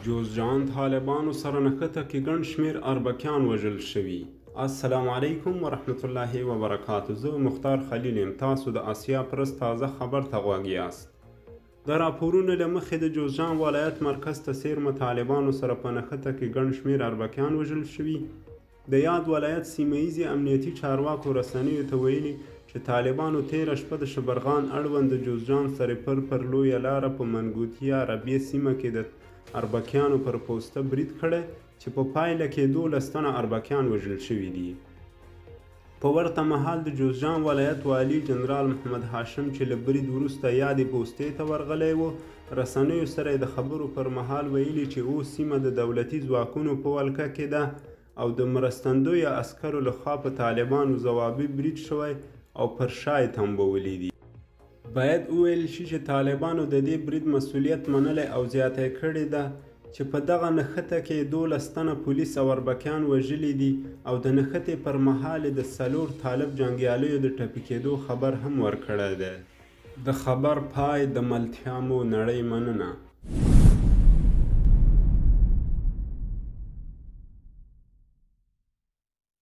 جوزجان طالبانو سره نښته کې ګڼ شمېر اربکیان وژل شوي. السلام علیکم ورحمت الله وبرکاته. زه مختار خلیل یم. تاسو د آسیا پرس تازه خبر ته غوږ یاست. د راپورونو له مخې د جوزجان ولایت مرکز ته څیرمه طالبانو سره په نښته کې ګڼ شمېر اربکیان وژل شوي. د یاد ولایت سیمه ییزې امنیتي چارواکو رسنیو ته ویلي چې طالبانو تېره شپه د شبرغان اړوند د جوزجان سرپل پر لویه لاره په منګوتي عربیې سیمه کې د اربکیانو پر پوسته برید کړی چې په پایله کې 12 تنه اربکیان وژل شوي دي. په ورته مهال د جوزجان ولایت والي جنرال محمد هاشم چې له برید وروسته یادې پوستې ته ورغلی و، رسنیو سره د خبرو پر مهال ویلي چې اوس سیمه د دولتي ځواکونو په ولکه کې ده او د مرستندویه عسکرو لخوا په طالبانو ځوابي برید شوی او پر شا یې تنبولي دي. باید وویل شي چې طالبانو د دې برید مسؤلیت منلی او زیاته کړې ده چې په دغه نښته کې 12 تنه پولیس او اربکیان وژلي دي او د نښتې پر مهال د 4 طالب جنګیالیو د ټپي کېدو خبر هم ورکړی دی. د خبر پای د ملتیا مو نړۍ مننه.